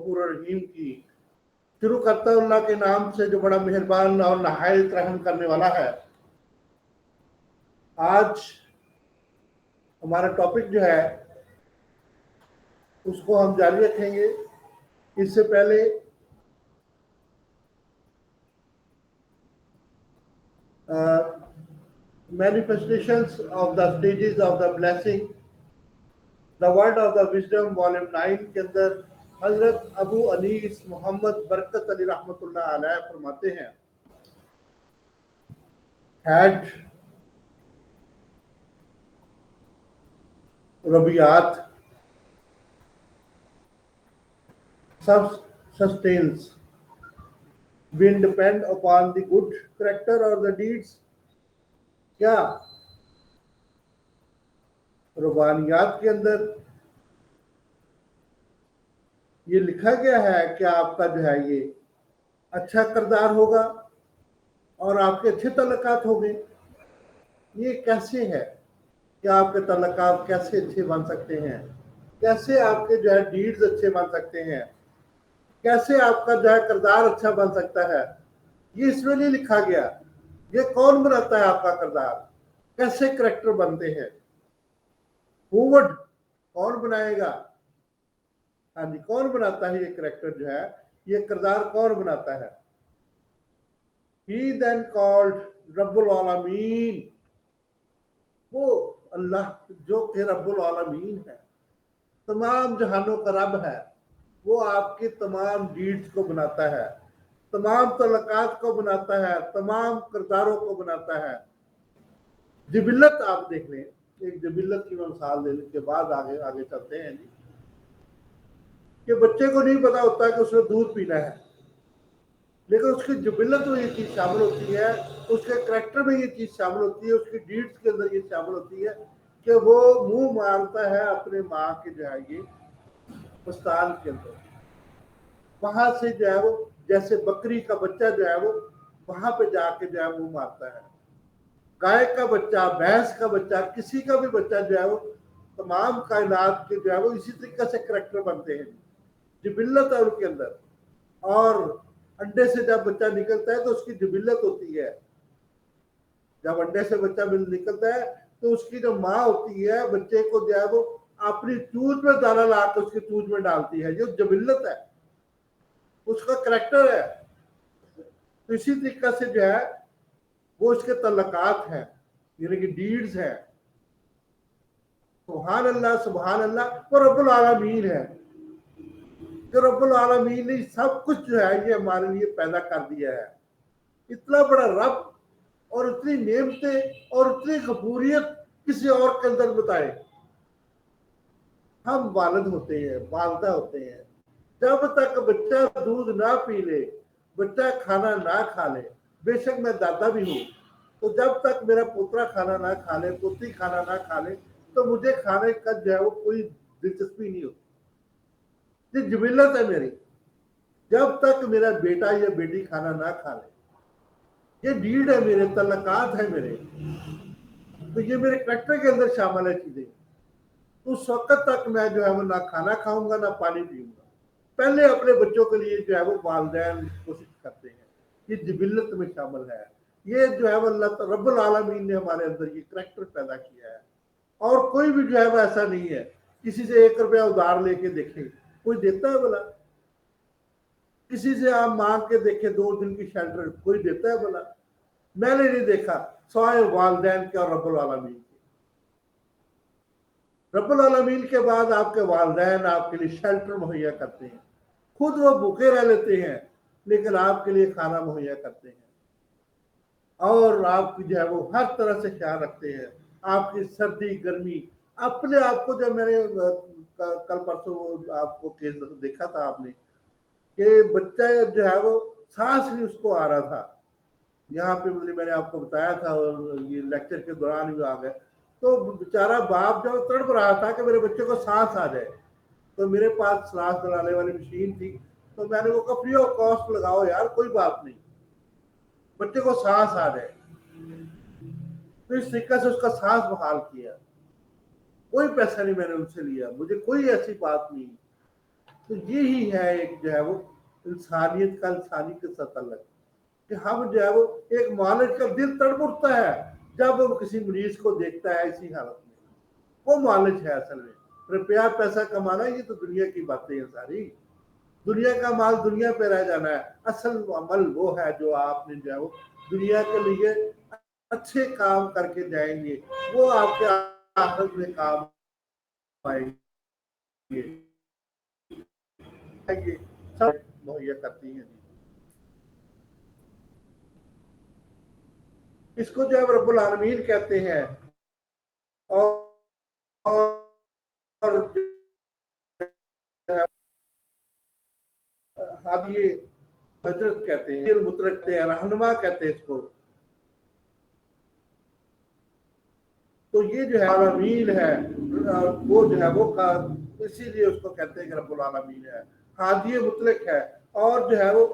गफूर रहीम की। शुरू करता हूं अल्लाह के नाम से जो बड़ा मेहरबान और नहायत रहम करने वाला है। आज हमारा टॉपिक जो है उसको हम जारी रखेंगे। इससे पहले manifestations of the stages of the blessing, the word of the wisdom volume 9 के अंदर हजरत अबू अनीस मोहम्मद बरकत अली रहमतुल्लाह अलैह फरमाते हैं, had रबियात sustains will depend upon the good character or the deeds। क्या रुबानियात के अंदर ये लिखा गया है कि आपका जो है ये अच्छा किरदार होगा और आपके अच्छे तल्लुकात होंगे? ये कैसे है कि आपके तल्लुकात कैसे अच्छे बन सकते हैं? कैसे आपके जो है डीड्स अच्छे बन सकते हैं? कैसे आपका जो है किरदार अच्छा बन सकता है? ये इसमें नहीं लिखा गया। ये कौन बनाता है आपका किरदार? कैसे करैक्टर बनते हैं? हु वुड, कौन बनाएगा? हाँ जी, कौन बनाता है ये करैक्टर जो है, ये किरदार कौन बनाता है? He then called रब्बुल आलमीन, वो अल्लाह जो कि रब्बुल आलमीन है, तमाम जहानों का रब है, वो आपके तमाम डीड्स को बनाता है, तमाम तल्लुकात को बनाता है, तमाम किरदारों को बनाता है। जिबिल्लत आप देख लें, एक जिबिल्लत की मैं मिसाल देने के बाद आगे आगे चलते हैं जी, कि बच्चे को नहीं पता होता कि उसने दूध पीना है, लेकिन उसकी जिबिल्लत में ये चीज शामिल होती है, उसके करैक्टर में ये चीज शामिल होती है, उसकी डीड्स के अंदर ये शामिल होती है कि वो मुंह मारता है अपने माँ के जो है ये मस्तान के अंदर। वहां से जो है वो जैसे बकरी का बच्चा जो है वो वहां पे जाके जो है मुंह मारता है। गाय का बच्चा, भैंस का बच्चा, किसी का भी बच्चा जो है वो तमाम कायनात के जो है वो इसी तरीके से करैक्टर बनते हैं, जिबिल्लत है उनके अंदर। और अंडे से जब बच्चा निकलता है तो उसकी जिबिल्लत होती है। जब अंडे से बच्चा निकलता है तो उसकी जो माँ होती है बच्चे को जो है वो अपनी चूज में दाना ला के उसकी चूज में डालती है, जो जिबिल्लत है, उसका करैक्टर है। तो इसी तरीके से जो है वो उसके तल्लुकात हैं, यानी कि डीड्स हैं। सुभान अल्लाह, वो रब्बुल आलमीन है। जो रब्बुल आलमीन ने सब कुछ जो है ये हमारे लिए पैदा कर दिया है। इतना बड़ा रब और इतनी नेमतें और इतनी गफूरियत किसी और के अंदर बताए। हम वालिद होते हैं, वालदा होते हैं, जब तक बच्चा दूध ना पी ले, बच्चा खाना ना खा ले, बेशक मैं दादा भी हूँ, तो जब तक मेरा पोतरा खाना ना खा ले, पोती खाना ना खा ले, तो मुझे खाने का जो है वो कोई दिलचस्पी नहीं होती। ये जिबिल्लत है मेरी। जब तक मेरा बेटा या बेटी खाना ना खा ले, ये डीड है मेरे, तल्लुकात है मेरे, तो ये मेरे करैक्टर के अंदर शामिल है चीजें। उस वक्त तक मैं जो है वो ना खाना खाऊंगा ना पानी पीऊंगा। पहले अपने बच्चों के लिए जो है वो वालिदैन कोशिश करते हैं, ये जिबिल्लत में शामिल है। ये जो है वो अल्लाह रब्बुल आलमीन ने हमारे अंदर ये करैक्टर पैदा किया है। और कोई भी जो है वो ऐसा नहीं है, किसी से 1 रुपया उधार लेके देखे, कोई देता है बोला? किसी से आप मांग के देखे 2 दिन की शेल्टर, कोई देता है बोला? मैंने नहीं देखा, सवाए वालिदैन के और रब्बुल आलमीन के। रब्बुल आलमीन के बाद आपके वालिदैन आपके लिए शेल्टर मुहैया करते हैं, खुद वो भूखे रह लेते हैं लेकिन आपके लिए खाना मुहैया करते हैं, और आपकी जो है वो हर तरह से ख्याल रखते हैं, आपकी सर्दी गर्मी। अपने आप को, जब मैंने कल परसों आपको केस देखा था आपने कि बच्चा जो है वो सांस नहीं उसको आ रहा था, यहाँ पे मतलब मैंने आपको बताया था और ये लेक्चर के दौरान भी आ गए, तो बेचारा बाप जो तड़प रहा था कि मेरे बच्चे को सांस आ जाए। तो मेरे पास सांस लगाने वाली मशीन थी, तो मैंने वो कहा फ्री ऑफ कॉस्ट लगाओ यार, कोई बात नहीं, बच्चे को सांस आ जाए। तो इस तरीके से उसका सांस बहाल किया। कोई पैसा नहीं मैंने उनसे लिया, मुझे कोई ऐसी बात नहीं। तो यही है एक जो है वो इंसानियत का इंसानी के साथ अलग, कि हम जो है वो एक मालिक का दिल तड़प उठता है जब वो किसी मरीज को देखता है इसी हालत में। वो मालिक है असल में। रुपया पैसा कमाना ये तो दुनिया की बातें हैं सारी, दुनिया का माल दुनिया पे रह जाना है। असल अमल वो है जो आपने जो है वो दुनिया के लिए अच्छे काम करके जाएंगे, वो आपके आखिरत में काम आएंगे। ये सब मुहैया करती हैं। इसको जो है रब्बुल आलमीन कहते हैं, और, और आप ये हजरत कहते हैं, मुतरक रहनुमा कहते हैं इसको। तो ये जो है आलमीन है, वो जो है वो इसीलिए उसको कहते हैं कि रब्बुल आलमीन है। हादी मुतलक है, और जो है वो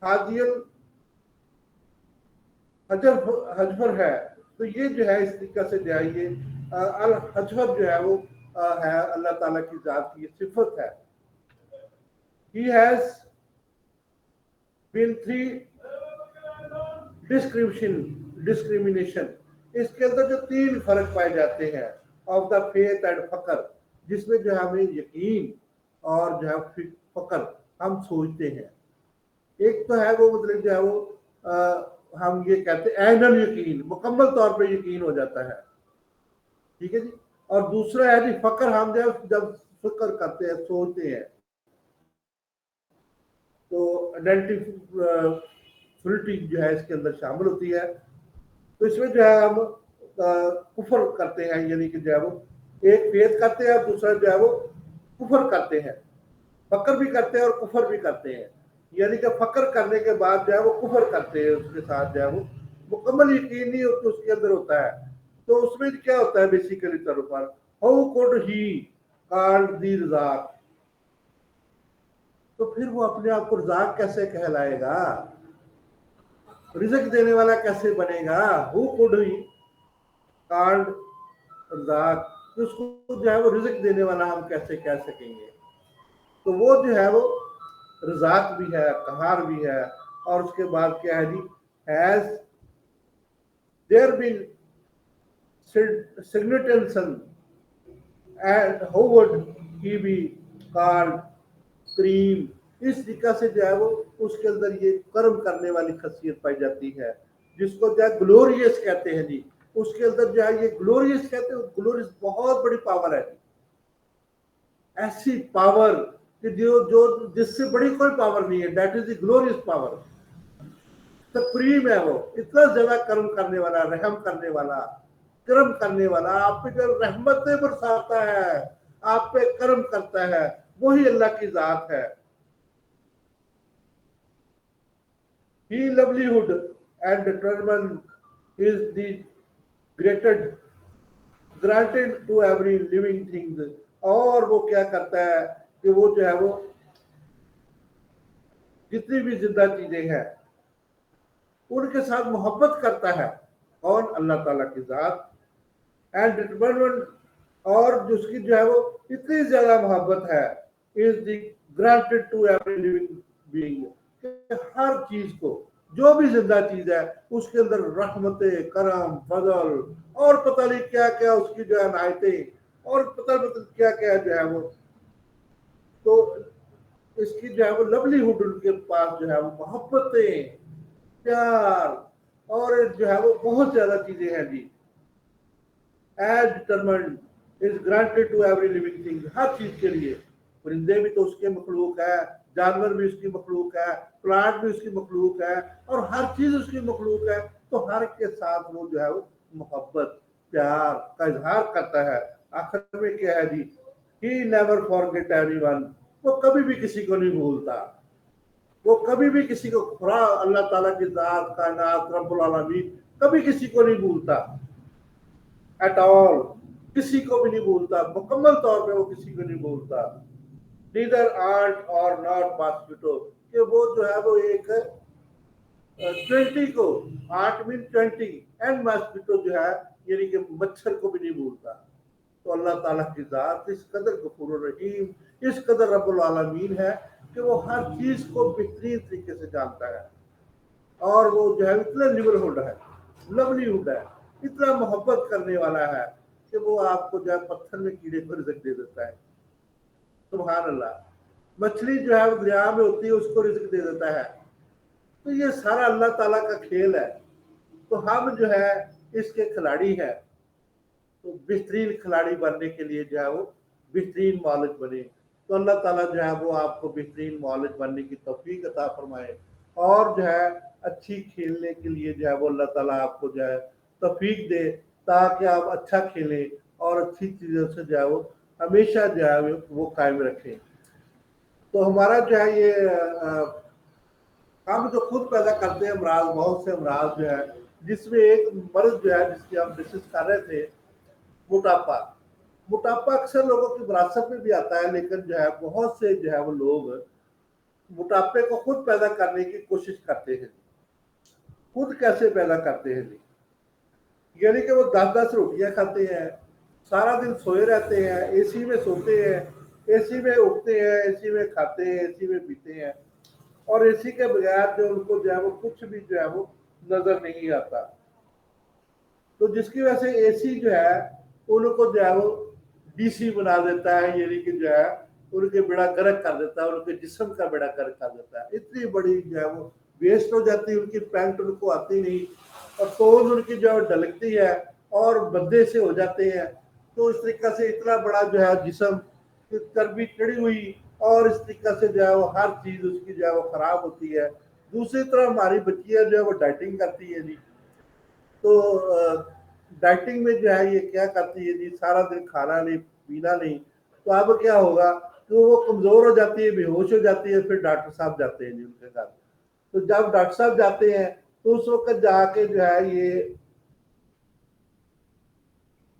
हादी हजफर है। तो ये जो है इस तरीका से जो है ये अल हजफर जो है वो है अल्लाह ताला की जात की सिफत है। He has been three discrimination, इसके अंदर जो तीन फर्क पाए जाते हैं ऑफ द फेथ एंड फकर, जिसमें जो है हमें यकीन और जो है फकर हम सोचते हैं। एक तो है वो मतलब जो है वो हम ये कहते हैं ऐनल यकीन, मुकम्मल तौर पे यकीन हो जाता है, ठीक है जी। और दूसरा है जी फकर, हम जब फिक्र करते हैं सोचते हैं तो आइडेंटिटी जो है इसके अंदर शामिल होती है। तो इसमें जो है हम कुफर करते हैं, यानी कि जो है वो एक फेथ करते हैं और दूसरा जो है वो कुफर करते हैं। फकर भी करते हैं और कुफर भी करते हैं, यानी कि फकर करने के बाद जो है वो कुफर करते हैं, उसके साथ जो है वो मुकम्मल यकीन नहीं होता उसके अंदर होता है। तो उसमें क्या होता है बेसिकली तौर पर, how could he called the Razzaq, तो फिर वो अपने आप को रज़ाक कैसे कहलाएगा, रिज़्क देने वाला कैसे बनेगा। Who could he called Razzaq, तो उसको जो है वो रिज़्क देने वाला हम कैसे कह सकेंगे। तो वो जो है वो रज़ाक भी है, कहार भी है। और उसके बाद क्या है जी, has there been significance and how would he be called Karim, इस तरीका से जो है वो उसके अंदर ये कर्म करने वाली खसियत पाई जाती है, जिसको जो है ग्लोरियस कहते हैं जी। उसके अंदर जो है ये ग्लोरियस कहते हैं, ग्लोरियस बहुत बड़ी पावर है, ऐसी पावर कि जो जो जिससे बड़ी कोई पावर नहीं है, that is the glorious power. Supreme है वो, इतना ज्यादा कर्म करने वाला, रहम करने वाला, कर्म करने वाला, आप पे जो रहमतें बरसाता है, आप पे कर्म करता है, वही अल्लाह की जात है। He livelihood and determined is the greatest granted to every living thing, और वो क्या करता है कि वो जो है वो जितनी भी जिंदा चीजें हैं उनके साथ मोहब्बत करता है। कौन? अल्लाह ताला की जात। एंड डिटरमिनेंट, और जिसकी जो है वो इतनी ज्यादा मोहब्बत है, is the granted to every living being, हर चीज को, जो भी जिंदा चीज है उसके अंदर रहमतें, करम, फजल और पता नहीं क्या क्या उसकी जो है नायतें और पता नहीं क्या क्या जो है वो, तो इसकी जो है वो लवलीहुड उनके पास जो है वो मोहब्बतें, प्यार और जो है वो बहुत ज्यादा चीजें हैं जी। As determined is granted to every living thing, हर चीज के लिए। परिंदे भी तो उसके मखलूक है, जानवर भी उसकी मखलूक है, प्लांट भी उसकी मखलूक है, और हर चीज उसकी मखलूक है। तो हर के साथ वो जो है वो मोहब्बत, प्यार का इजहार करता है। आखिर में क्या है जी, ही नेवर फॉरगेट एवरीवन, वो कभी भी किसी को नहीं भूलता, वो कभी भी किसी को, खुदा अल्लाह ताला की जात, कायनात, रब्बुल आलमीन कभी किसी को नहीं भूलता एट ऑल, किसी को भी नहीं भूलता, मुकम्मल तौर पे वो किसी को नहीं भूलता। नीदर आंट और नॉट मॉस्किटो, कि वो जो है वो एक 20 को, आंट मीन 20, एंड मॉस्किटो जो है यानी कि मच्छर को भी नहीं भूलता। तो अल्लाह ताला की ज़ात इस कदर गफूर रहीम, इस कदर रब्बुल आलमीन है कि वो हर चीज़ को बेहतरीन तरीके से जानता है, और वो जो है इतना लिबरहुड है, लवलीहुड है, इतना मोहब्बत करने वाला है कि वो आपको जो है पत्थर में कीड़े को रिज़्क दे देता है। सुभान अल्लाह। मछली जो है दरिया में होती है उसको रिज़्क दे देता है। तो ये सारा अल्लाह ताला का खेल है। तो हम जो है इसके खिलाड़ी हैं, तो बेहतरीन खिलाड़ी बनने के लिए जो है वो बेहतरीन मौलिक बने। तो अल्लाह ताला जो है वो आपको बेहतरीन मौलिक बनने की तौफीक अता फरमाए, और जो है अच्छी खेलने के लिए जो है वो अल्लाह ताला आपको जो है तौफीक दे, ताकि आप अच्छा खेलें और अच्छी चीज़ों से जो है वो हमेशा जो है वो कायम रखें। तो हमारा जो है ये हम जो खुद पैदा करते हैं अमराज, बहुत से अमराज जो है, जिसमें एक मर्ज जो है जिसकी हम डिस्कस कर रहे थे, मोटापा। मोटापा अक्सर लोगों की विरासत में भी आता है, लेकिन जो है बहुत से जो है वो लोग मोटापे को खुद पैदा करने की कोशिश करते हैं। खुद कैसे पैदा करते हैं जी? यानी कि वो 10-10 रोटियां खाते हैं, सारा दिन सोए रहते हैं, एसी में सोते हैं, एसी में उठते हैं, एसी में खाते हैं, एसी में पीते हैं, और एसी के बगैर जो उनको जो है वो कुछ भी जो है वो नजर नहीं आता। तो जिसकी वजह से एसी जो है उनको जो है वो डीसी बना देता है, यानी कि जो है उनके बेड़ा गर्क कर देता है, उनके जिस्म का बेड़ा गर्क कर देता है। इतनी बड़ी जो है वो वेस्ट हो जाती है, उनकी पैंट उनको आती नहीं, और तोज उनकी जो है ढलकती है और बदे से हो जाते हैं। तो इस तरीके से इतना बड़ा जो है जिस्म, चर्बी चढ़ी हुई, और इस तरीके से जो है वो हर चीज उसकी जो है वो खराब होती है। दूसरी तरफ हमारी बच्चियां जो है वो डाइटिंग करती है जी। तो डाइटिंग में जो है ये क्या करती है जी, सारा दिन खाना नहीं पीना नहीं, तो अब क्या होगा, तो वो कमजोर हो जाती है, बेहोश हो जाती है, फिर डॉक्टर साहब जाते हैं जी उनके घर। तो जब डॉक्टर साहब जाते हैं तो उस वक्त जाके जो है ये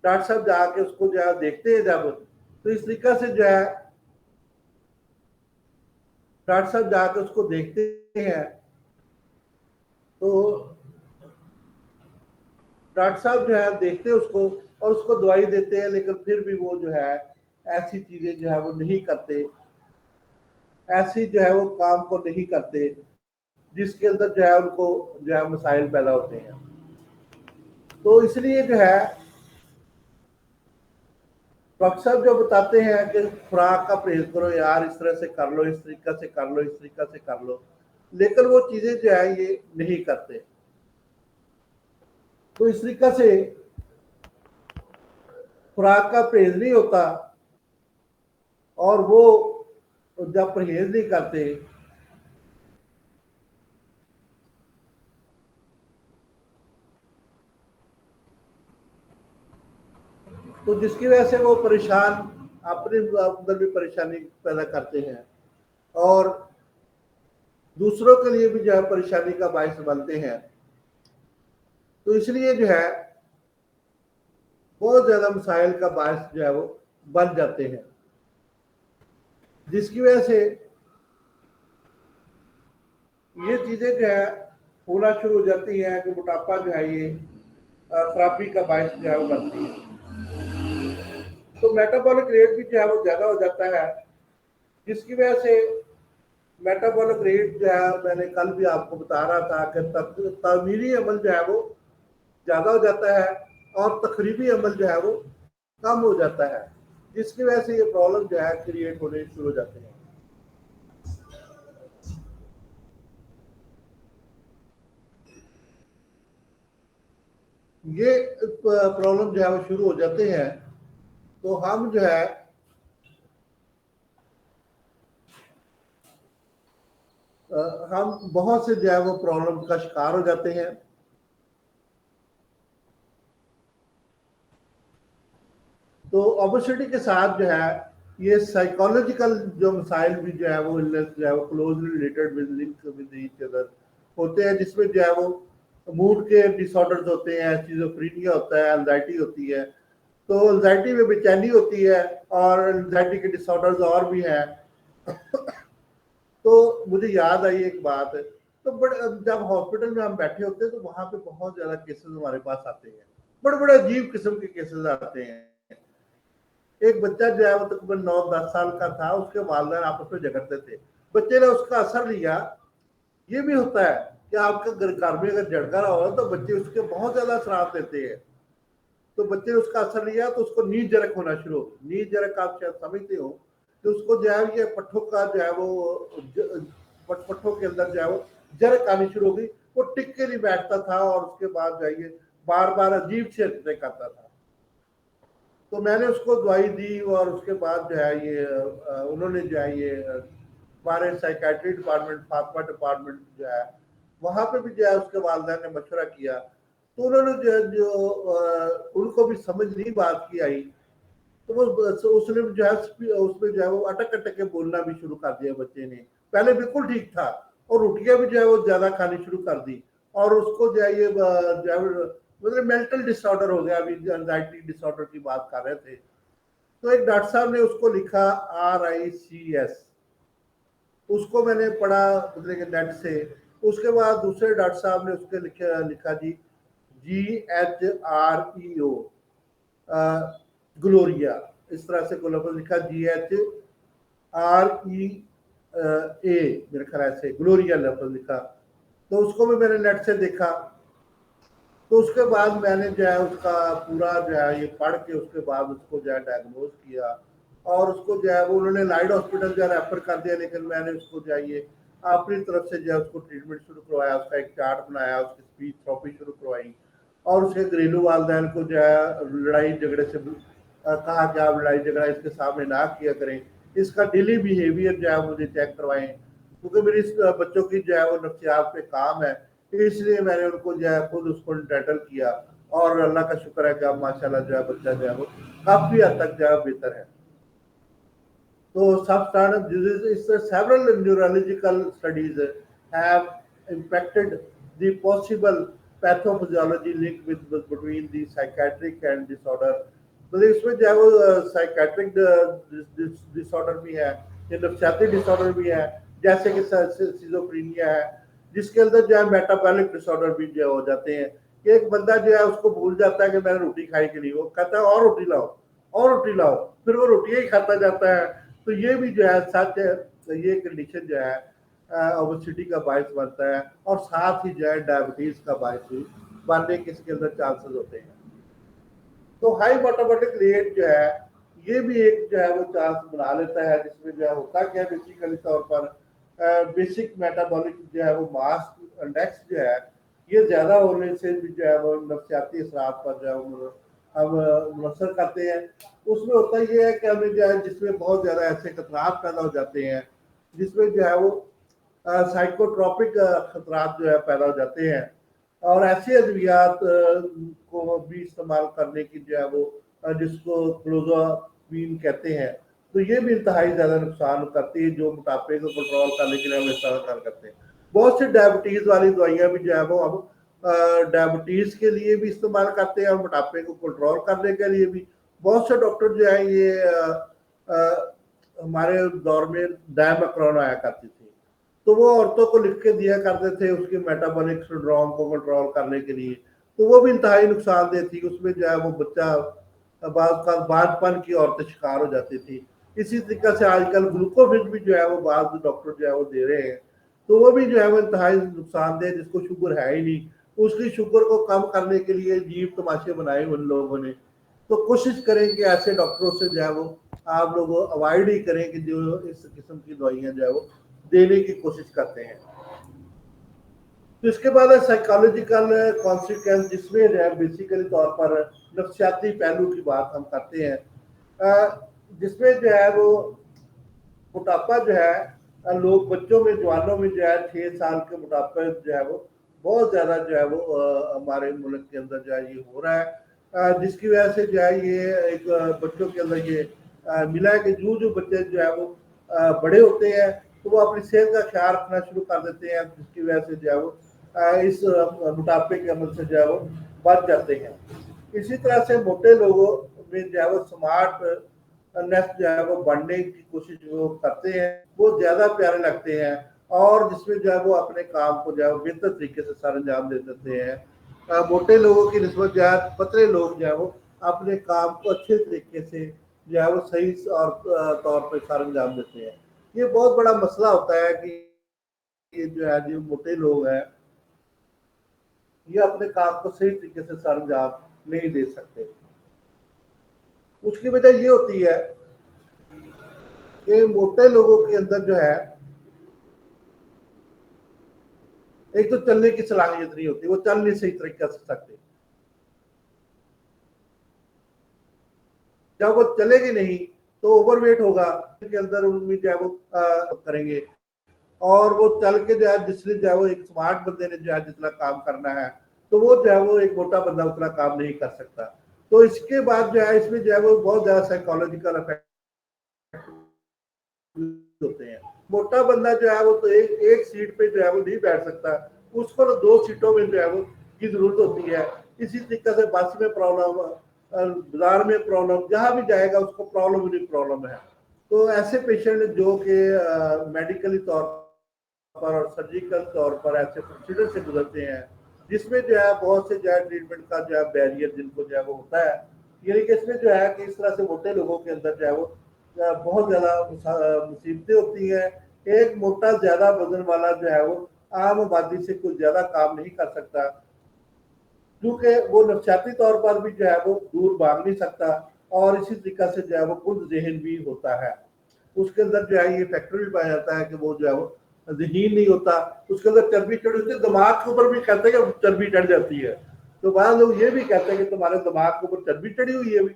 डॉक्टर साहब जाके उसको जो है देखते हैं जब, तो इस तरीके से जो है डॉक्टर साहब जाके उसको देखते हैं, तो डॉक्टर साहब जो है देखते हैं उसको और उसको दवाई देते हैं, लेकिन फिर भी वो जो है ऐसी चीजें जो है वो नहीं करते, ऐसी जो है वो काम को नहीं करते जिसके अंदर जो है उनको जो है मसाइल पैदा होते हैं। तो इसलिए जो है डॉक्टर साहब जो बताते हैं कि खुराक का परहेज करो यार, इस तरह से कर लो, इस तरीका से कर लो, इस तरीका से कर लो, लेकिन वो चीजें जो है ये नहीं करते। तो इस तरीका से खुराक का परहेज नहीं होता, और वो जब परहेज नहीं करते तो जिसकी वजह से वो परेशान, अपने अंदर भी परेशानी पैदा करते हैं, और दूसरों के लिए भी जो है परेशानी का बायस बनते हैं। तो इसलिए जो है बहुत ज्यादा मसाइल का बायस जो है वो बन जाते हैं, जिसकी वजह से ये चीजें जो है होना शुरू हो जाती है कि मोटापा जो है ये खराबी का बायस जो है वो बनती है। तो मेटाबॉलिक रेट भी जो है वो ज्यादा हो जाता है, जिसकी वजह से मेटाबॉलिक रेट जो है, मैंने कल भी आपको बता रहा था कि तामीरी अमल जो है वो ज्यादा हो जाता है, और तकरीबी अमल जो है वो कम हो जाता है, जिसकी वजह से ये प्रॉब्लम जो है क्रिएट होने शुरू हो जाते हैं। ये प्रॉब्लम जो है वो शुरू हो जाते हैं, तो हम जो है हम बहुत से जो है वो प्रॉब्लम का शिकार हो जाते हैं। तो ओबेसिटी के साथ जो है ये साइकोलॉजिकल जो मसाइल भी जो है वो इलनेस जो है वो closely related with link with each other होते हैं, जिसमें जो है वो मूड के डिसऑर्डर्स होते हैं, स्किज़ोफ्रेनिया होता है, एंजाइटी होती है। तो एंजाइटी में बेचैनी होती है, और एंजाइटी के डिसऑर्डर्स और भी हैं। तो मुझे याद आई एक बात, तो बड़े जब हॉस्पिटल में हम बैठे होते हैं तो वहां पे बहुत ज्यादा केसेस हमारे पास आते हैं, बड़े बड़े अजीब किस्म के केसेस आते हैं। एक बच्चा जो है वो तकरीबन 9-10 साल का था, उसके वालिदैन आपस में झगड़ते थे, बच्चे ने उसका असर लिया। ये भी होता है कि आपका घर में अगर झगड़ा हो तो बच्चे उसके बहुत ज्यादा शरारत देते हैं, तो बच्चे ने उसका असर लिया तो उसको नींद जरक होना शुरू हो। नींद जरक आप शायद समझते हो, तो उसको जो है ये पट्ठों का जो है वो पट्ठों के अंदर जो है वो जरक आनी शुरू हो गई, वो टिक के नहीं बैठता था और उसके बाद जो है ये बार बार अजीब से हरकतें करता था। तो मैंने उसको दवाई दी और उसके बाद जो है ये उन्होंने जो है ये हमारे साइकेट्री डिपार्टमेंट, फातिमा डिपार्टमेंट जो है वहां पे भी जो है उसके वालिदैन ने मशवरा किया, तो उन्होंने जो उनको भी समझ नहीं बात की आई, तो वो उसने जो है उसमें जो है वो अटक अटक के बोलना भी शुरू कर दिया बच्चे ने। पहले बिल्कुल ठीक था और रोटियां भी जो है वो ज्यादा खानी शुरू कर दी, और उसको जो है ये जो है मतलब मेंटल डिसऑर्डर हो गया। अभी एंजाइटी डिसऑर्डर की बात कर रहे थे, तो एक डॉक्टर साहब ने उसको लिखा RICS, उसको मैंने पढ़ा मतलब कि नेट से। उसके बाद दूसरे डॉक्टर साहब ने उसके लिखा जी GHREO, ग्लोरिया, इस तरह से कोई लफ्ज लिखा GHREA, मेरे ख्याल से ग्लोरिया लफ्ज लिखा। तो उसको भी मैंने नेट से देखा, तो उसके बाद मैंने जो है उसका पूरा जो है ये पढ़ के उसके बाद उसको जो है डायग्नोज किया, और उसको जो है वो उन्होंने लाइट हॉस्पिटल जो है रेफर कर दिया, लेकिन मैंने उसको जो है ये अपनी तरफ से जो है उसको ट्रीटमेंट शुरू करवाया, उसका एक चार्ट बनाया, उसकी स्पीच थेरेपी शुरू करवाई, और उसके घरेलू वालिदैन को जो है लड़ाई झगड़े से कहा कि आप लड़ाई झगड़ा इसके सामने ना किया करें, इसका डेली बिहेवियर जो है मुझे चेक करवाएं, क्योंकि मेरी बच्चों की जो है वो नफ्सियात पे काम है, इसलिए मैंने उनको जो है खुद उसको टाइटल किया, और अल्लाह का शुक्र है कि अब माशाल्लाह जो है बच्चा जो है वो काफी हद तक जो है बेहतर है। तो substandard diseases, several neurological studies have impacted the possible pathophysiology link between the psychiatric and disorder। मतलब इसमें जो है वो साइकेट्रिक डिसऑर्डर भी है, ये नफ्सियाती डिसऑर्डर भी है, जैसे कि सिजोफ्रेनिया है, जिसके अंदर जो है मेटाबॉलिक डिसऑर्डर भी जो हो जाते हैं कि एक बंदा जो है उसको भूल जाता है कि मैंने रोटी खाई कि नहीं, वो कहता है और रोटी लाओ और रोटी लाओ, फिर वो रोटियां ही खाता जाता है। तो ये भी जो है सच है, तो ये कंडीशन जो है ओबेसिटी का बायस बनता है, और साथ ही जो है डायबिटीज का बायस भी बनने के इसके अंदर चांसेस होते हैं। तो हाई मेटाबॉलिक रेट जो है ये भी एक जो है वो चांस बना लेता है, जिसमें जो है होता क्या है बेसिकली तौर पर बेसिक मेटाबॉलिक जो है वो मास इंडेक्स जो है ये ज्यादा होने से भी जो है वो नफ्सियाती असरात पर जो है वो हम मुनसर करते हैं। उसमें होता ये है कि हमें जो है जिसमें बहुत ज्यादा ऐसे खतरात पैदा हो जाते हैं, जिसमें जो है वो साइकोट्रोपिक खतरात जो है पैदा हो जाते हैं, और ऐसे अद्वियात को भी इस्तेमाल करने की जो है वो जिसको क्लोज़ामीन कहते हैं, तो ये भी इंतहाई ज़्यादा नुकसान करती है, जो मोटापे को कंट्रोल करने के लिए हम इस्तेमाल करते हैं। बहुत सी डायबिटीज़ वाली दवाइयाँ भी जो है वो अब डायबिटीज़ के लिए भी इस्तेमाल करते हैं, और मोटापे को कंट्रोल करने के लिए भी। बहुत से डॉक्टर जो है ये हमारे दौर में डायमैक्रोन आया करती थी, तो वो औरतों को लिख के दिया करते थे उसके मेटाबॉलिक सिंड्रोम को कंट्रोल करने के लिए, तो वो भी इंतहाई नुकसानदेह थी। उसमें जो है वो बच्चा बादपन की औरतें शिकार हो जाती थी। इसी तरीके से आजकल ग्लूकोफिज भी जो है वो बाद डॉक्टर जो है वो दे रहे हैं, तो वो भी जो है वो इंतहाई नुकसानदेह, जिसको शुगर है ही नहीं, उसकी शुगर को कम करने के लिए अजीब तमाशे बनाए उन लोगों ने। तो कोशिश करें कि ऐसे डॉक्टरों से जो है वो आप लोग अवॉइड ही करें कि जो इस किस्म की दवाइयाँ जो है वो देने की कोशिश करते हैं। तो इसके बाद है साइकोलॉजिकल कॉन्सिक्वेंस, जिसमें जो है बेसिकली तौर पर नफ्सियाती पहलू की बात हम करते हैं, जिसमें जो है वो मोटापा जो है लोग बच्चों में जवानों में जो है 6 साल के मोटापा जो है वो बहुत ज़्यादा जो है वो हमारे मुल्क के अंदर जो है ये हो रहा है, जिसकी वजह से जो है ये एक बच्चों के अंदर ये मिला है कि जो बच्चे जो है वो बड़े होते हैं तो वो अपनी सेहत का ख्याल रखना शुरू कर देते हैं, जिसकी वजह से जो है वो इस मोटापे के अमल से जो है वो बच जाते हैं। इसी तरह से मोटे लोगों में जो है वो स्मार्ट नेस्ट जो है वो बढ़ने की कोशिश वो करते हैं, वो ज्यादा प्यारे लगते हैं, और जिसमें जो है वो अपने काम को जो है वो बेहतर तरीके से सर अंजाम दे देते हैं। मोटे लोगों की निस्बत जो है पतले लोग जो है वो अपने काम को अच्छे तरीके से जो है वो सही और तौर पे सर अंजाम देते हैं। ये बहुत बड़ा मसला होता है कि ये जो है जो मोटे लोग हैं ये अपने काम को सही तरीके से सर अंजाम नहीं दे सकते। उसकी वजह ये होती है कि मोटे लोगों के अंदर जो है एक तो चलने की सलाहियत नहीं होती, वो चल नहीं सही तरीके से सकते। जब वो चलेगी नहीं तो ओवरवेट होगा के अंदर उनमें जो है वो करेंगे, और वो चल के जो है जिसने जो है वो एक स्मार्ट बंदे ने जो है जितना काम करना है तो वो जो है वो एक मोटा बंदा उतना काम नहीं कर सकता। तो इसके बाद जो है इसमें जो है वो बहुत ज्यादा साइकोलॉजिकल इफेक्ट होते हैं। मोटा बंदा जो है वो तो एक सीट पे जो है वो नहीं बैठ सकता, उसको तो 2 सीटों में जो है वो की जरूरत होती है। इसी तरीके से बस में प्रॉब्लम, बाजार में प्रॉब्लम, जहां भी जाएगा उसको प्रॉब्लम ही प्रॉब्लम है। तो ऐसे पेशेंट जो कि मेडिकली तौर पर और सर्जिकल तौर पर ऐसे प्रोसीजर से गुजरते हैं जिसमें जो है बहुत से जो है ट्रीटमेंट का जो है बैरियर जिनको जो है वो होता है, यानी कि इसमें जो है कि इस तरह से मोटे लोगों के अंदर जो है वो बहुत ज्यादा मुसीबतें होती हैं। एक मोटा ज्यादा वजन वाला जो है वो आम आबादी से कुछ ज्यादा काम नहीं कर सकता, क्योंकि वो नफसियाती तौर पर भी जो है वो दूर भाग नहीं सकता, और इसी तरीके से जो है वो खुद जहन भी होता है। उसके अंदर जो है ये फैक्टर भी पाया जाता है कि वो जो है वो जहीन नहीं होता, उसके अंदर चर्बी चढ़ होती है, दिमाग के ऊपर भी कहते हैं कि चर्बी चढ़ जाती है। तो बाद लोग ये भी कहते हैं कि तुम्हारे दिमाग के ऊपर चर्बी चढ़ी हुई है भी।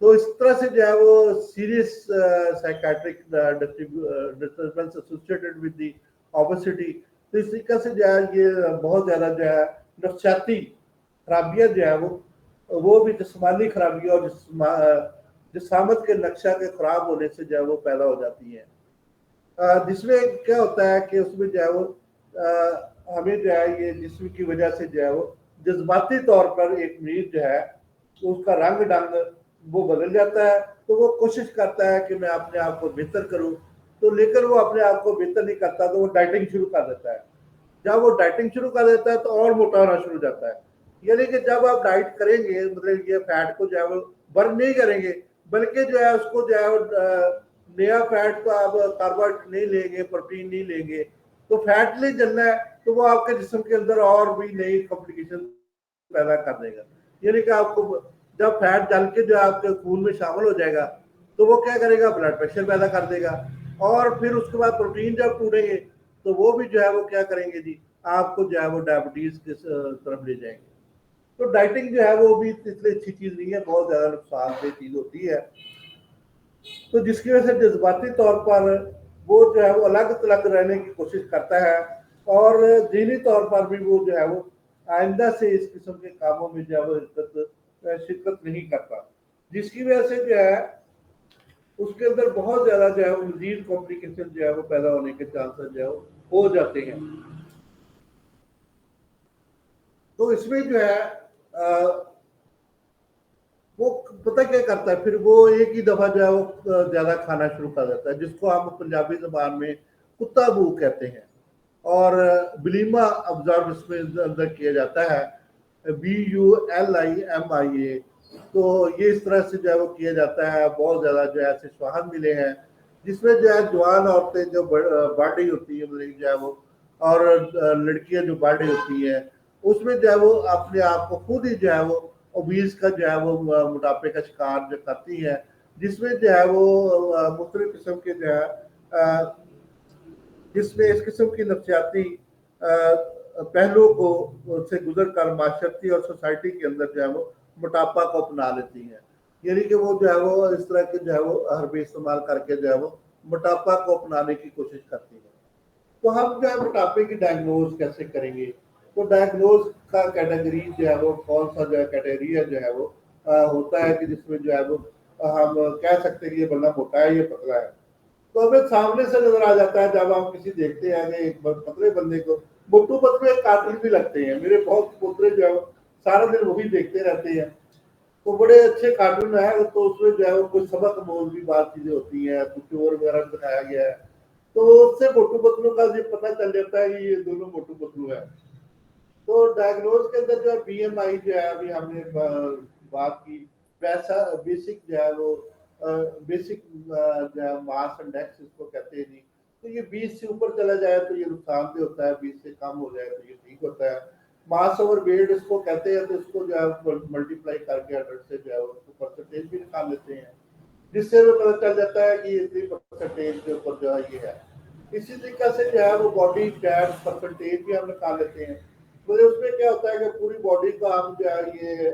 तो इस तरह से जो है वो serious psychiatric disturbance associated with the obesity, तो इस तरीके से जो है ये बहुत ज्यादा जो है नफसियाती खराबियां जो है वो भी जिस्मानी खराबियां और जिसामत के नक्शा के खराब होने से जो है वो पैदा हो जाती है। जिसमें क्या होता है कि उसमें जो है वो हमें जो है ये जिस्म की वजह से जो है वो जज्बाती तौर पर एक मरीज जो है उसका रंग ढंग वो बदल जाता है, तो वो कोशिश करता है कि मैं अपने आप को बेहतर करूं, तो लेकिन वो अपने आप को बेहतर नहीं करता, तो वो डाइटिंग शुरू कर देता है। जब वो डाइटिंग शुरू कर देता है तो और मोटा होना शुरू हो जाता है। यानी कि जब आप डाइट करेंगे मतलब ये फैट को जो है वो बर्न नहीं करेंगे, बल्कि जो है उसको जो है वो नया फैट को आप कार्बोहाइड्रेट नहीं लेंगे, प्रोटीन नहीं लेंगे, तो फैट नहीं जलना है, तो वो आपके जिस्म के अंदर और भी नई कॉम्प्लिकेशन पैदा कर देगा। यानी कि आपको जब फैट जल के जो आपके खून में शामिल हो जाएगा तो वो क्या करेगा, ब्लड प्रेशर पैदा कर देगा, और फिर उसके बाद प्रोटीन जब टूटेंगे तो वो भी जो है वो क्या करेंगे जी, आपको जो है वो डायबिटीज की तरफ ले जाएंगे। तो डाइटिंग जो है वो भी इतनी अच्छी चीज नहीं है, बहुत ज्यादा नुकसानदेह चीज होती है। तो जिसकी वजह से जज्बाती तौर पर वो जो है वो अलग थलग रहने की कोशिश करता है, और दीनी तौर पर भी वो जो है वो आइंदा से इस किस्म के कामों में जो है वो शिरकत नहीं करता, जिसकी वजह से जो है उसके अंदर बहुत ज्यादा जो है मजीद कॉम्प्लिकेशन जो है वो पैदा होने के चांसेस जो है वो हो जाते हैं। तो इसमें जो है वो पता क्या करता है, फिर वो एक ही दफा जो है वो ज्यादा खाना शुरू कर देता है, जिसको हम पंजाबी जबान में कुत्ता बू कहते हैं, और बिलीमा ऑब्जर्व इसमें अंदर किया जाता है, BULIMIA। तो ये इस तरह से जो है वो किया जाता है। बहुत ज्यादा जो है ऐसे शवाहद मिले हैं जिसमें जो है जवान औरतें जो बॉडी होती है मतलब जो है वो, और लड़कियां जो बॉडी होती है उसमें जो है वो अपने आप को खुद ही जो है वो ओबीज का जो है वो मोटापे का शिकार जो करती है, जिसमें जो है वो मुख्तलिफ किस्म के जो है जिसमें इस किस्म की नफसियाती पहलुओं को से गुजर कर माशरती और सोसाइटी के अंदर जो है वो मोटापा को अपना लेती हैं। यानी कि वो जो है वो इस तरह के जो है वो हरबे इस्तेमाल करके जो है वो मोटापा को अपनाने की कोशिश करती है। तो हम जो है मोटापे की डायग्नोज कैसे करेंगे, तो डायग्नोज का कैटेगरी जो है वो कौन सा जो है कैटेगरी जो है वो होता है कि जिसमें जो है वो हम कह सकते हैं कि ये बंदा मोटा है, ये पतला है। तो हमें सामने से नजर आ जाता है जब हम किसी देखते हैं कि एक पतले बंदे को, मोटू पतले कार्टून भी लगते हैं, मेरे बहुत पोतरे जो है वो सारा दिन वही देखते रहते हैं। तो बड़े अच्छे कार्टून है, तो उसमें जो है वो कुछ सबक मोल भी बात चीजें होती हैं, कुछ चोर वगैरह दिखाया गया है, तो उससे मोटू पतलू का ये पता चल जाता है कि ये दोनों मोटू पतलू है। तो डायग्नोज के अंदर जो है BMI जो है अभी हमने बात की, वैसा बेसिक जो है वो बेसिक जो है मास इंडेक्स इसको कहते हैं नहीं। तो ये 20 से ऊपर चला जाए तो ये नुकसानदेह होता है, 20 से कम हो जाए तो ये ठीक होता है। मास ओवर वेट इसको कहते हैं, तो इसको जो है मल्टीप्लाई करके 100 से जो है उसको परसेंटेज भी निकाल लेते हैं, जिससे हमें पता चल जाता है कि इतनी परसेंटेज के ऊपर जो है ये है। इसी तरीके से जो है वो बॉडी फैट परसेंटेज भी हम निकाल लेते हैं। मतलब उसमें क्या होता है कि पूरी बॉडी का हम जो है ये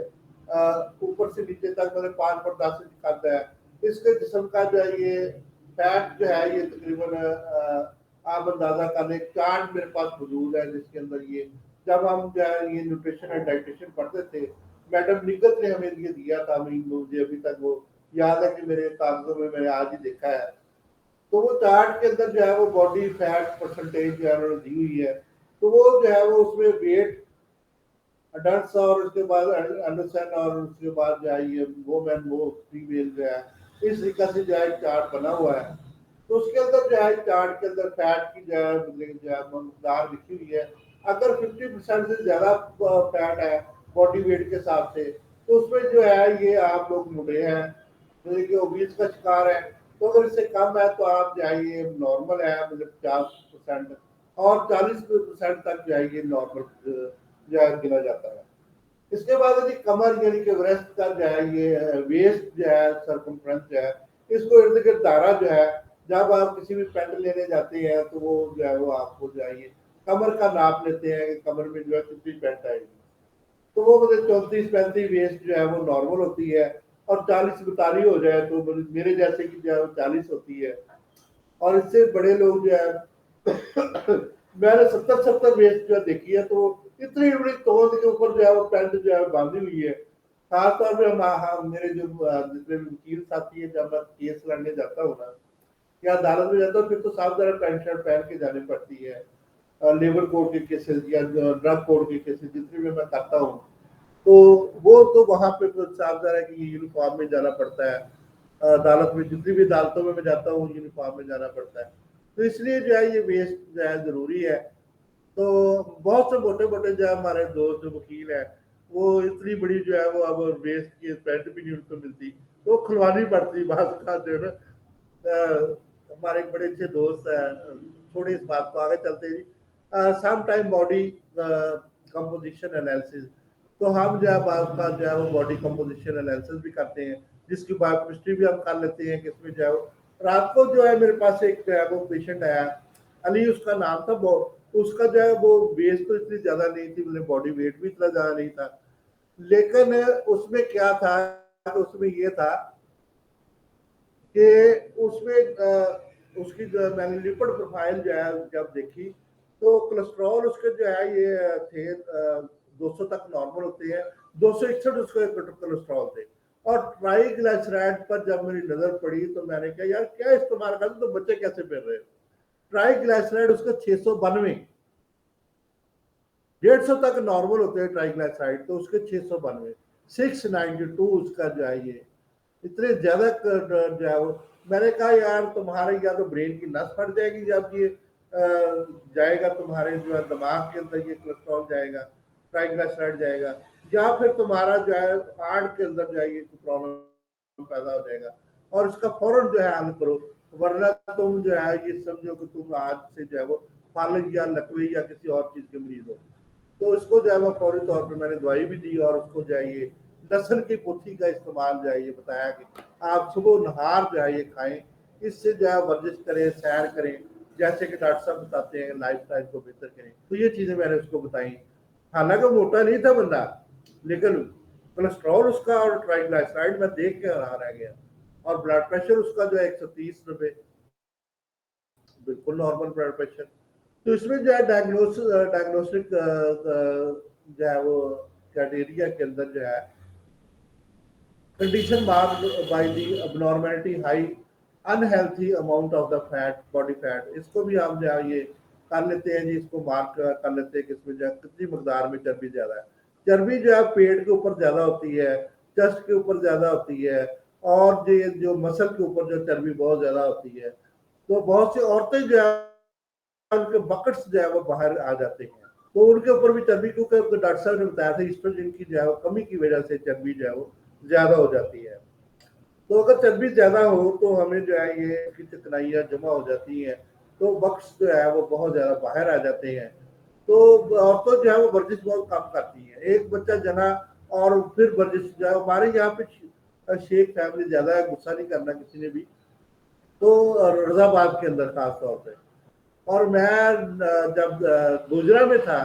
ऊपर से नीचे तक मतलब 5/10 निकालता है। इसके जिस्म का जो है ये फैट जो है ये तकरीबन आप अंदाजा कर लें, चार्ट मेरे पास मौजूद है जिसके अंदर ये, जब हम जो है ये न्यूट्रिशन एंड डाइटेशन पढ़ते थे, मैडम निगत ने हमें ये दिया था, मुझे अभी तक वो याद है कि मेरे कागजों में मैंने आज ही देखा है। तो वो चार्ट के अंदर जो है वो बॉडी फैट परसेंटेज जो है उन्होंने दी हुई है। तो वो जो है वो उसमें वेट अडल्ट और उसके बाद अंडरस्टैंड और उसके बाद जो है ये वोमेन वो फीमेल जो है, इस तरीके से जो है चार्ट बना हुआ है। तो उसके अंदर जो है चार्ट के अंदर फैट की जो है मकदार लिखी हुई है। अगर 50% से ज्यादा फैट है बॉडी वेट के हिसाब से, तो उसमें जो है ये आप लोग मुड़े हैं, जैसे कि ओबीस का शिकार है। तो अगर इससे कम है तो आप जाइए नॉर्मल है, मतलब 50%, और 40% तक जाइए नॉर्मल जो है गिना जाता है। इसके बाद यदि कमर यानी कि ब्रेस्ट का जो है ये वेस्ट जो है सरकमफ्रेंस जो है, इसको इर्द गिर्द दायरा जो है, जब आप किसी भी पेंट लेने जाते हैं तो वो जो है वो आपको जो है ये कमर का नाप लेते हैं कि कमर में जो है कितनी पेंट आएगी। तो वो मतलब 34-35 वेस्ट जो है वो नॉर्मल होती है, और 40-42 हो जाए तो मतलब मेरे जैसे की जो है वो 40 होती है। और इससे बड़े लोग जो है मैंने 70-70 वेस्ट जो है देखी है। तो इतनी बड़ी तोंद के ऊपर जो है वो पैंट जो है बांधी हुई है। खासतौर पे मेरे जो जितने भी वकील साथी है, जब मैं केस लड़ने जाता हूँ ना या अदालत में जाता हूँ, फिर तो साफ तरह पैंट शर्ट पहन के जानी पड़ती है। लेबर कोड के केसेस या ड्रग कोड के केसेस जितने भी मैं करता हूँ, तो वो तो वहां पे तो साफ ज़ाहिर है कि यूनिफॉर्म में जाना पड़ता है। अदालत में जितनी भी अदालतों में मैं जाता हूँ यूनिफॉर्म में जाना पड़ता है। तो इसलिए जो है ये वेस्ट जो है जरूरी है। तो बहुत से मोटे मोटे जो है हमारे दोस्त जो वकील है, वो इतनी बड़ी जो है वो अब वेस्ट की पैंट भी नहीं उनको मिलती, तो खुलवानी पड़ती बात का जो है ना। हमारे एक बड़े अच्छे दोस्त है, थोड़ी इस बात को आगे चलते ही some time body composition analysis, तो हम जो है का जो है वो बॉडी कंपोजिशन एनालिसिस भी करते हैं, जिसकी बायोकेमिस्ट्री भी हम कर लेते हैं कि इसमें जो है रात को जो है मेरे पास एक जो है वो पेशेंट आया, अली उसका नाम था। वो उसका जो है वो वेट तो इतनी ज्यादा नहीं थी, मतलब बॉडी वेट भी इतना ज्यादा नहीं था, लेकिन उसमें क्या था, उसमें ये था कि उसमें उसकी जो मैंने लिपिड प्रोफाइल जो है जब देखी, तो कोलेस्ट्रॉल उसके जो है ये थे 200 तक नॉर्मल होते हैं, 261 उसके कोलेस्ट्रॉल थे। और ट्राइग्लिसराइड पर जब मेरी नजर पड़ी तो मैंने कहा यार क्या इस्तेमाल करते तो बच्चे कैसे फिर रहे। ट्राइग्लिसराइड उसका 692, 150 तक नॉर्मल होते हैं ट्राइग्लिसराइड, तो उसके 692, 692 उसका जो है ये इतने ज्यादा जो है वो। मैंने कहा यार तुम्हारे या तो ब्रेन की नस फट जाएगी जब ये जाएगा तुम्हारे जो है दिमाग के अंदर ये कोलेस्ट्रॉल जाएगा, ट्राइग्लिसराइड जाएगा, या फिर तुम्हारा जो है हार्ट के अंदर जो है ये प्रॉब्लम पैदा हो जाएगा, और इसका फौरन जो है हल करो, वरना तुम जो है ये समझो कि तुम आज से जो है वो फालज या लकवे या किसी और चीज के मरीज हो। तो इसको जो है वो फौरी तौर पर मैंने दवाई भी दी, और उसको जो है ये लहसुन की पोथी का इस्तेमाल जो है ये बताया कि आप सुबह नहार जो है ये खाएं, इससे जो है वर्जिश करें, सैर करें, जैसे कि डॉक्टर साहब बताते हैं लाइफ स्टाइल को बेहतर करें। तो ये चीजें मैंने उसको बताई। हालांकि मोटा नहीं था बंदा, लेकिन कोलेस्ट्रॉल उसका और ट्राइग्लिसराइड में देख के हैरान रह गया, और ब्लड प्रेशर उसका जो है 130/90, बिल्कुल नॉर्मल ब्लड प्रेशर। तो इसमें जो है डायग्नोस्टिक जो है वो क्राइटेरिया के अंदर जो है condition marked by the abnormality high unhealthy amount of the fat body fat, इसको भी हम जो है ये कर लेते हैं जी, इसको मार्क कर लेते हैं कि इसमें जो है कितनी मकदार में चर्बी ज्यादा है। चर्बी जो है पेट के ऊपर ज्यादा होती है, चेस्ट के ऊपर ज्यादा होती है, और जो मसल के ऊपर जो चर्बी बहुत ज्यादा होती है। तो बहुत सी औरतें जो है उनके बकट्स जो है वो बाहर आ जाते हैं, तो उनके ऊपर भी चर्बी, क्योंकि डॉक्टर साहब ने बताया था एस्ट्रोजन की जो है कमी की वजह से चर्बी जो है वो ज़्यादा हो जाती है। तो अगर चर्बी ज़्यादा हो तो हमें जो है ये कि चिकनाइयाँ जमा हो जाती हैं, तो बक्स जो है वो बहुत ज़्यादा बाहर आ जाते हैं। तो औरतें जो है वो वर्जिश बहुत कम करती हैं। एक बच्चा जना और फिर वर्जिश जो है हमारे यहाँ पे शेख फैमिली ज़्यादा है, गुस्सा नहीं करना किसी ने भी। तो रज़ाबाद के अंदर खास तौर पे, और मैं जब गुजरा में था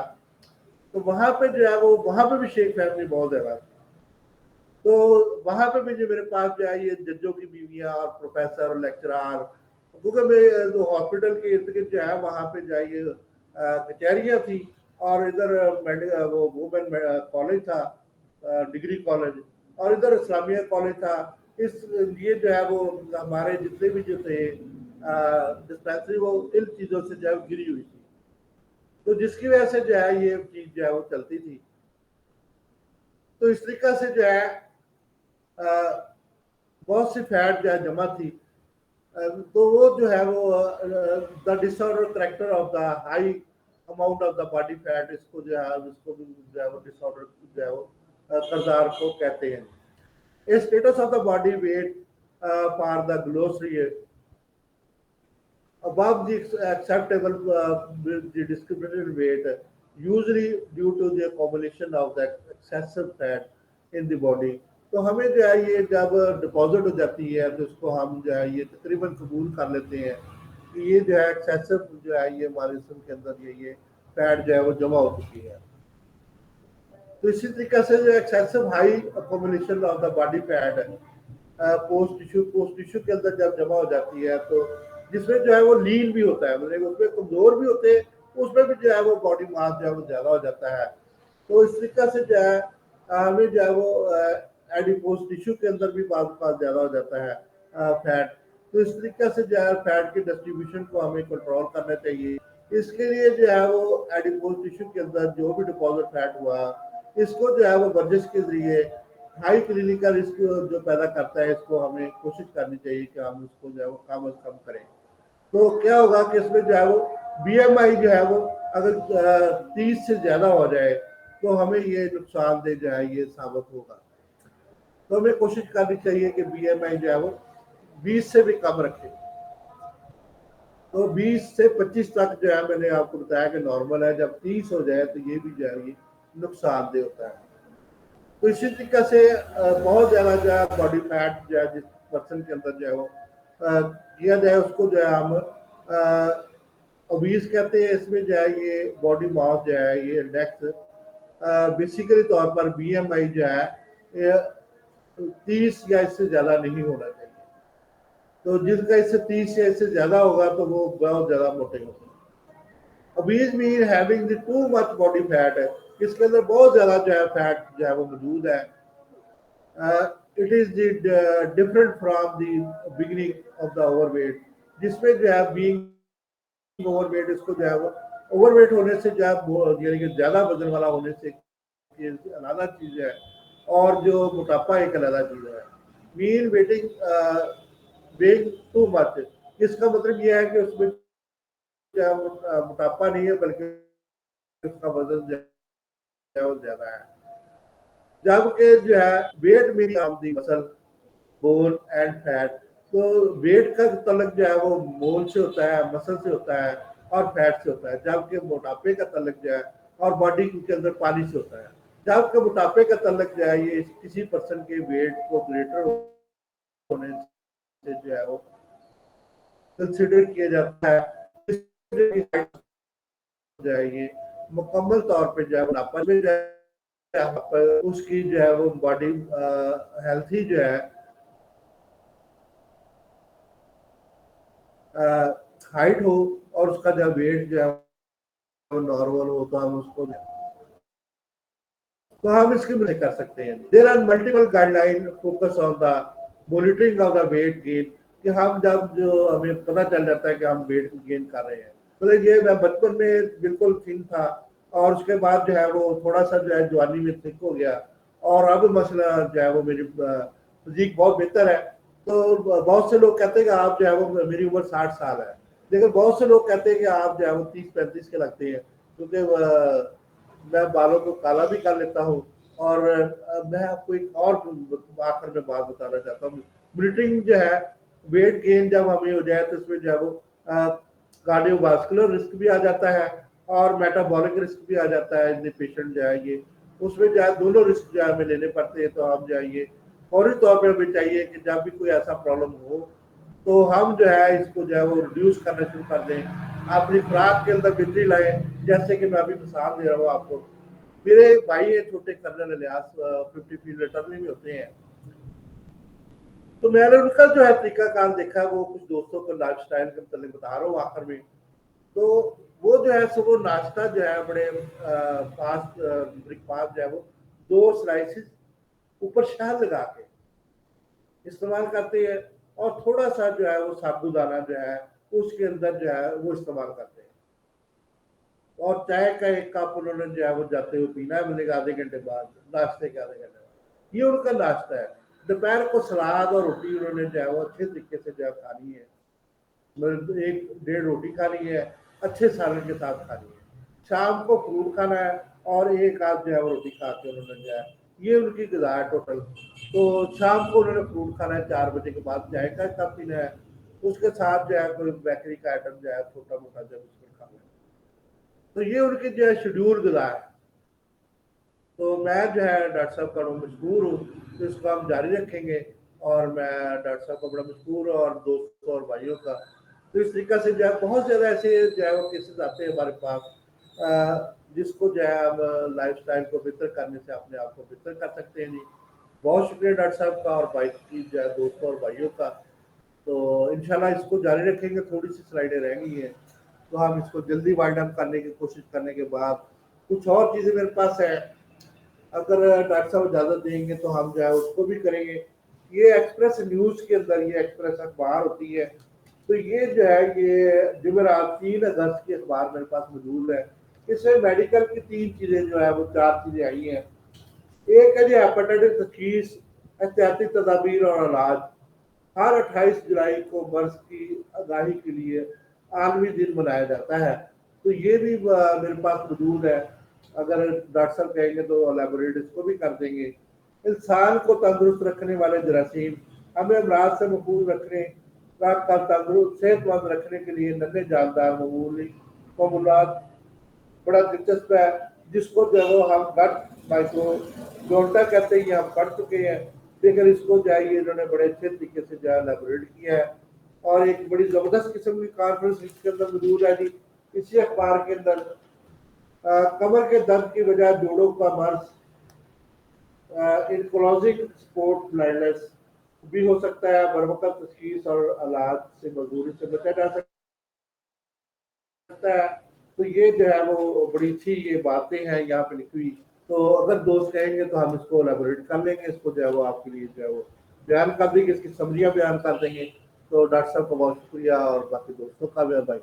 तो वहाँ पे जो है वो वहाँ पे भी शेख फैमिली बहुत ज़्यादा थी। तो वहाँ पे भी जो मेरे पास जो है ये जजों की बीवियाँ और प्रोफेसर और लेक्चरार, क्योंकि मैं जो हॉस्पिटल के इर्द गिर्द जो है वहाँ पे जो है ये कचहरियाँ थी, और इधर वो वुमेन कॉलेज था, डिग्री कॉलेज, और इधर इस्लामिया कॉलेज था। इस लिए जो है वो हमारे जितने भी जो थे डिस्पेंसरी वो इन चीज़ों से जो है गिरी हुई थी, तो जिसकी वजह से जो है ये चीज़ जो है वो चलती थी। तो इस तरीका से जो है बहुत सी फैट जो है जमा थी। तो वो जो है वो the disorder character of the high amount of the body fat, इसको जो है इसको भी जो है वो डिसऑर्डर जो है वो करदार को कहते हैं। A status of the body weight for the glossary above the acceptable the discriminated weight, usually due to the accumulation of that excessive fat in the body. तो हमें जो है ये जब डिपॉजिट हो जाती है तो इसको हम जो है ये तकरीबन कबूल कर लेते हैं कि ये जो है एक्सेसिव जो है ये हमारे जिस्म के अंदर ये फैट जो है वो जमा हो चुकी है। तो इसी तरीके से जो excessive high accumulation of the body fat post tissue के अंदर जब जमा हो जाती है, तो जिसमें जो है वो लीन भी होता है, मतलब उसमें कमजोर भी होते हैं, उसमें भी जो है वो बॉडी मास जो है वो ज्यादा हो जाता है। तो इस तरीके से जो है हमें जो है वो एडिपोज टिश्यू के अंदर भी बाद ज्यादा हो जाता है फैट। तो इस तरीके से जो है फैट के डिस्ट्रीब्यूशन को हमें कंट्रोल करना चाहिए। इसके लिए जो है वो एडिपोज टिश्यू के अंदर जो भी डिपॉजिट फैट हुआ, इसको जो है वो वर्जिश के जरिए हाई क्लिनिकल रिस्क जो पैदा करता है, इसको हमें कोशिश करनी चाहिए कि हम उसको जो है वो कम अज कम करें। तो क्या होगा कि इसमें जो है वो BMI जो है वो अगर 30 से ज्यादा हो जाए तो हमें ये नुकसानदेह जो है ये साबित होगा। तो हमें कोशिश करनी चाहिए कि BMI जो है वो 20 से भी कम रखें। तो 20 से 25 तक जो है मैंने आपको बताया कि नॉर्मल है, जब 30 हो जाए तो ये भी जो है ये नुकसानदेह होता है। तो इसी तरीके से बहुत ज़्यादा जो है बॉडी फैट जो है जिस पर्सन के अंदर जो है वो किया जाए उसको जो है हम ओबीस कहते हैं। इसमें जो है ये बॉडी मास जो है ये इंडेक्स बेसिकली तौर पर BMI जो है 30 या इससे ज़्यादा नहीं होना चाहिए। तो जिसका इससे 30 या इससे ज़्यादा होगा तो वो बहुत ज़्यादा मोटे होते हैं। Obese mean having the too much body fat है, इसके अंदर बहुत ज़्यादा जो है फैट जो है वो मौजूद है। It is the different from the beginning of the overweight, जिसमें जो है बीइंग ओवरवेट, इसको जो है वो ओवरवेट होने से जो है यानी कि ज्यादा वजन वाला होने से अलग चीज है, और जो मोटापा एक अलग चीज है। Mean waiting weighing too much, इसका मतलब यह है कि उसमें जो है मोटापा नहीं है बल्कि उसका वजन जो है वो ज्यादा है। जबकि जो है वेट मेरी आमदी मसल बोन एंड फैट, तो वेट का तल्लुक जो है वो बोन से होता है, मसल से होता है और फैट से होता है, जबकि मोटापे का तल्लुक जो है और बॉडी के अंदर पानी से होता है। जबकि मोटापे का तल्लुक जो है ये किसी पर्सन के वेट को ग्रेटर होने से जो है वो कंसिडर किया जाता है। जो है ये मुकम्मल तौर पे जो है मोटापा में जो है उसकी जो है वो बॉडी हेल्थी जो है हाइट हो और उसका जो वेट जो है वो नॉर्मल हो, तो हम उसको तो हम इसकी मदद कर सकते हैं। There are multiple guideline focus on the monitoring of the weight gain, कि हम जब जो हमें पता चल जाता है कि हम वेट गेन कर रहे हैं। तो ये मैं बचपन में बिल्कुल थिन था और उसके बाद जो है वो थोड़ा सा जो है जवानी में थिक हो गया, और अब मसला जो है वो मेरी फिजिक बहुत बेहतर है। तो बहुत से लोग कहते हैं कि आप जो है वो मेरी उम्र 60 साल है, लेकिन बहुत से लोग कहते हैं कि आप जो है वो 30-35 के लगते हैं, क्योंकि मैं बालों को काला भी कर लेता हूँ اور میں آپ کو ایک اور آخر میں بات بتانا چاہتا ہوں، مانیٹرنگ جو ہے ویٹ گین جب ہمیں ہو جائے تو اس میں جو ہے وہ کارڈیو واسکولر رسک بھی آ جاتا ہے اور میٹابولک رسک بھی آ جاتا ہے، پیشنٹ جو ہے یہ اس میں جو ہے دونوں رسک جو ہے ہمیں لینے پڑتے ہیں۔ تو ہم جو ہے یہ فوری طور پہ ہمیں چاہیے کہ جب بھی کوئی ایسا پرابلم ہو تو ہم جو ہے اس کو جو ہے وہ ریڈیوس کرنا شروع کر دیں، اپنی خوراک کے اندر بہتری لائیں۔ جیسے کہ میں ابھی مثال دے رہا ہوں آپ کو، میرے بھائی ہیں چھوٹے کرنل الیاس 50 فیلڈ اٹرنی میں ہوتے ہیں، تو میں نے ان کا جو ہے طریقہ کار دیکھا، وہ کچھ دوستوں کو لائف سٹائل کے متعلق بتا رہا ہوں آخر میں۔ تو وہ جو ہے صبح ناشتہ جو ہے بڑے فاسٹ بریک فاسٹ جو ہے وہ 2 سلائسز اوپر شہد لگا کے استعمال کرتے ہیں، اور تھوڑا سا جو ہے وہ سابودانہ جو ہے اس کے اندر جو ہے وہ استعمال کرتے ہیں، اور چائے کا 1 کپ انہوں نے جو ہے وہ جاتے ہوئے پینا ہے، ملے گا آدھے گھنٹے بعد، ناشتے کے آدھے گھنٹے بعد۔ یہ ان کا ناشتہ ہے۔ دوپہر کو سلاد اور روٹی انہوں نے جو ہے وہ اچھے طریقے سے جو ہے کھانی ہے، 1-1.5 روٹی کھانی ہے، اچھے سالن کے ساتھ کھانی ہے۔ شام کو فروٹ کھانا ہے اور 1 آدھ جو ہے وہ روٹی کھا کے انہوں نے جو ہے یہ ان کی غذا ہے ٹوٹل۔ تو شام کو انہوں نے فروٹ کھانا ہے، 4 بجے کے بعد چائے کا کپ پینا ہے، اس کے ساتھ جو ہے کوئی بیکری کا آئٹم جو ہے چھوٹا موٹا جو بسکٹ کھانا ہے۔ تو یہ ان کی جو ہے شیڈول غذا ہے۔ تو میں جو ہے ڈاکٹر صاحب کا مشکور ہوں، تو اس کو ہم جاری رکھیں گے، اور میں ڈاکٹر صاحب کا بڑا مشکور ہوں اور دوستوں اور بھائیوں کا۔ تو اس طریقہ سے جو ہے بہت زیادہ ایسے جو ہے وہ کیسز آتے ہیں ہمارے پاس، جس کو جو ہے ہم لائف سٹائل کو بہتر کرنے سے اپنے آپ کو بہتر کر سکتے ہیں۔ جی بہت شکریہ ڈاکٹر صاحب کا اور بھائی کی جو ہے دوستوں اور بھائیوں کا۔ تو انشاءاللہ اس کو جاری رکھیں گے، تھوڑی سی سلائیڈیں رہ گئی ہیں تو ہم اس کو جلدی وائنڈ اپ کرنے کی کوشش کرنے کے بعد کچھ اور چیزیں میرے پاس ہیں، اگر ڈاکٹر صاحب اجازت دیں گے تو ہم جو ہے اس کو بھی کریں گے۔ یہ ایکسپریس نیوز کے اندر، یہ ایکسپریس اخبار ہوتی ہے، تو یہ جو ہے یہ جمعرات 3 اگست کی اخبار میرے پاس موجود ہے۔ اس میں میڈیکل کی 3 چیزیں جو ہے وہ 4 چیزیں آئی ہیں۔ ایک ہے جی ہیپاٹائٹس تشخیص، احتیاطی تدابیر اور علاج۔ ہر 28 جولائی کو مرض کی آگاہی کے لیے عالمی دن منایا جاتا ہے، تو یہ بھی میرے پاس موجود ہے، اگر ڈاکٹر صاحب کہیں گے تو الیبوریٹ اس کو بھی کر دیں گے۔ انسان کو تندرست رکھنے والے جراثیم، ہمیں امراض سے محفوظ رکھنے کا تندرست صحت مند رکھنے کے لیے ننھے جاندار معمولات بڑا دلچسپ ہے، جس کو جو ہے ہم گٹ مائکرو جونٹا کہتے ہیں، یہ ہم پڑھ چکے ہیں، لیکن اس کو جو ہے یہ انہوں نے بڑے اچھے طریقے سے جو ہے الیبوریٹ کیا ہے، اور ایک بڑی زبردست قسم کی کانفرنس اس کے اندر موجود ہے۔ جی اسی اخبار کے اندر کمر کے درد کی وجہ جوڑوں کا مرض، انکلوزنگ سپورٹ بلائنڈنس بھی ہو سکتا ہے، بروقت تشخیص اور علاج سے مزدوری سے بچا جا سکتا ہے۔ تو یہ جو ہے وہ بڑی اچھی یہ باتیں ہیں یہاں پہ لکھی ہوئی، تو اگر دوست کہیں گے تو ہم اس کو الیبوریٹ کر لیں گے، اس کو جو ہے وہ آپ کے لیے جو ہے وہ بیان کر دیں گے، اس کی سمریاں بیان کر دیں گے۔ تو ڈاکٹر صاحب کا بہت شکریہ، اور باقی دوستوں کا بھی بھائی